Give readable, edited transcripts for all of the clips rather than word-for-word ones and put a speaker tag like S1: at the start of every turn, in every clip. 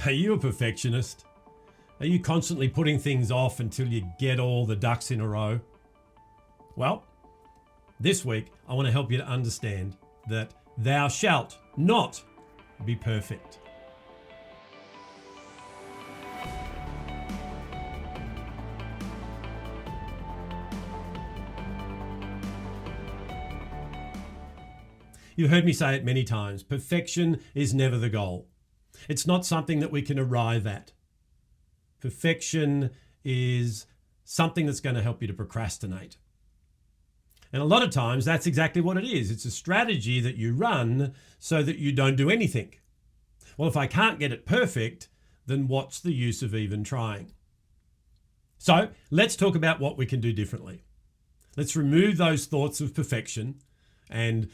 S1: Are you a perfectionist? Are you constantly putting things off until you get all the ducks in a row? Well, this week I want to help you to understand that thou shalt not be perfect. You've heard me say it many times. Perfection is never the goal. It's not something that we can arrive at. Perfection is something that's going to help you to procrastinate. And a lot of times that's exactly what it is. It's a strategy that you run so that you don't do anything. Well, if I can't get it perfect, then what's the use of even trying? So let's talk about what we can do differently. Let's remove those thoughts of perfection and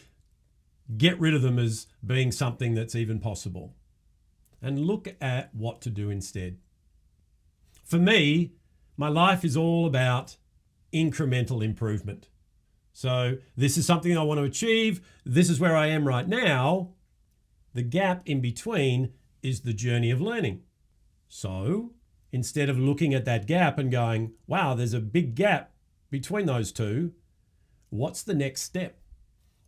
S1: get rid of them as being something that's even possible. And look at what to do instead. For me, my life is all about incremental improvement. So this is something I want to achieve. This is where I am right now. The gap in between is the journey of learning. So instead of looking at that gap and going, wow, there's a big gap between those two, what's the next step?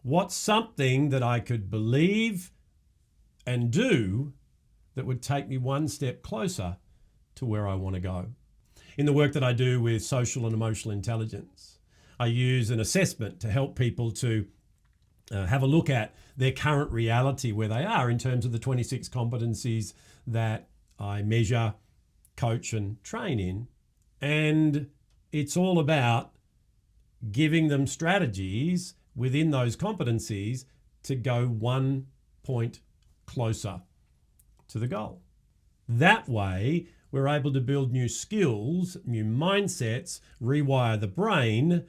S1: What's something that I could believe and do that would take me one step closer to where I want to go? In the work that I do with social and emotional intelligence, I use an assessment to help people to have a look at their current reality, where they are in terms of the 26 competencies that I measure, coach and train in. And it's all about giving them strategies within those competencies to go 1 point closer to the goal. That way, we're able to build new skills, new mindsets, rewire the brain,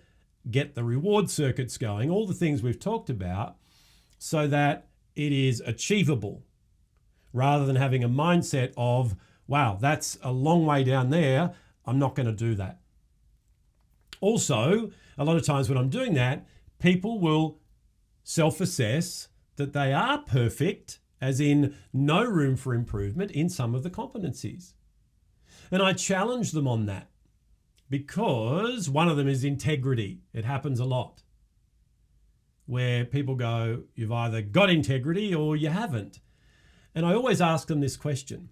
S1: get the reward circuits going, all the things we've talked about, so that it is achievable, rather than having a mindset of, wow, that's a long way down there, I'm not going to do that. Also, a lot of times when I'm doing that, people will self-assess that they are perfect, as in no room for improvement in some of the competencies. And I challenge them on that, because one of them is integrity. It happens a lot where people go, you've either got integrity or you haven't. And I always ask them this question: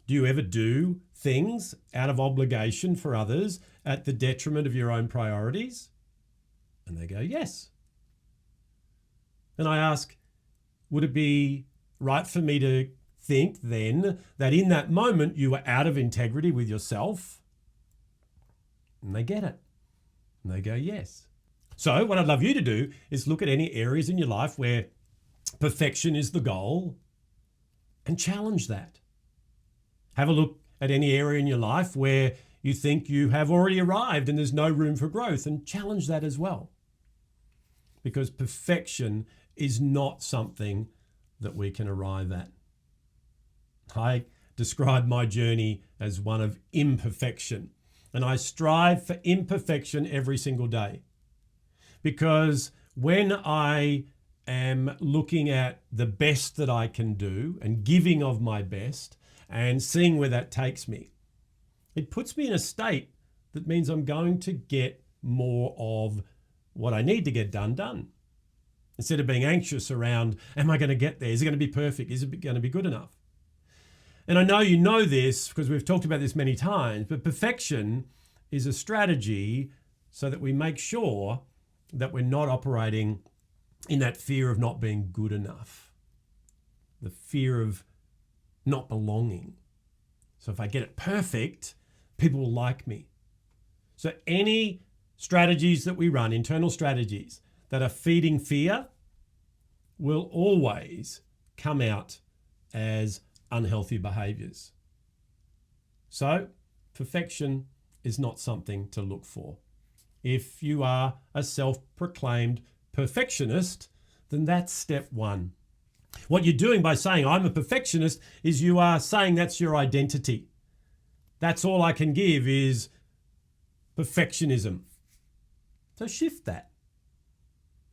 S1: do you ever do things out of obligation for others at the detriment of your own priorities? And they go, yes. And I ask, would it be right for me to think then that in that moment you were out of integrity with yourself? And they get it. And they go, yes. So what I'd love you to do is look at any areas in your life where perfection is the goal and challenge that. Have a look at any area in your life where you think you have already arrived and there's no room for growth, and challenge that as well. Because perfection is not something that we can arrive at. I describe my journey as one of imperfection, and I strive for imperfection every single day. Because when I am looking at the best that I can do and giving of my best and seeing where that takes me, it puts me in a state that means I'm going to get more of what I need to get done. Instead of being anxious around, am I going to get there? Is it going to be perfect? Is it going to be good enough? And I know you know this because we've talked about this many times, but perfection is a strategy so that we make sure that we're not operating in that fear of not being good enough, the fear of not belonging. So if I get it perfect, people will like me. So any strategies that we run, internal strategies that are feeding fear, will always come out as unhealthy behaviors. So perfection is not something to look for. If you are a self-proclaimed perfectionist, then that's step one. What you're doing by saying I'm a perfectionist is you are saying that's your identity. That's all I can give is perfectionism. So shift that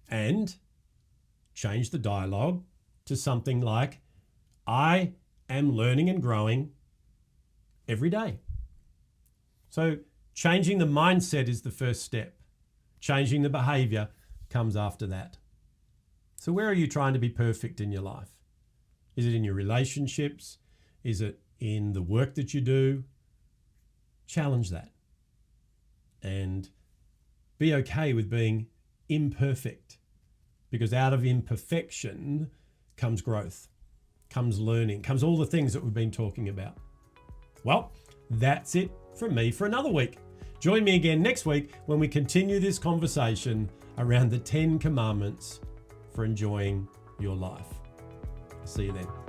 S1: and change the dialogue to something like, I am learning and growing every day. So changing the mindset is the first step. Changing the behavior comes after that. So where are you trying to be perfect in your life? Is it in your relationships? Is it in the work that you do? Challenge that and be okay with being imperfect, because out of imperfection comes growth, comes learning, comes all the things that we've been talking about. Well, that's it from me for another week. Join me again next week when we continue this conversation around the 10 commandments for enjoying your life. See you then.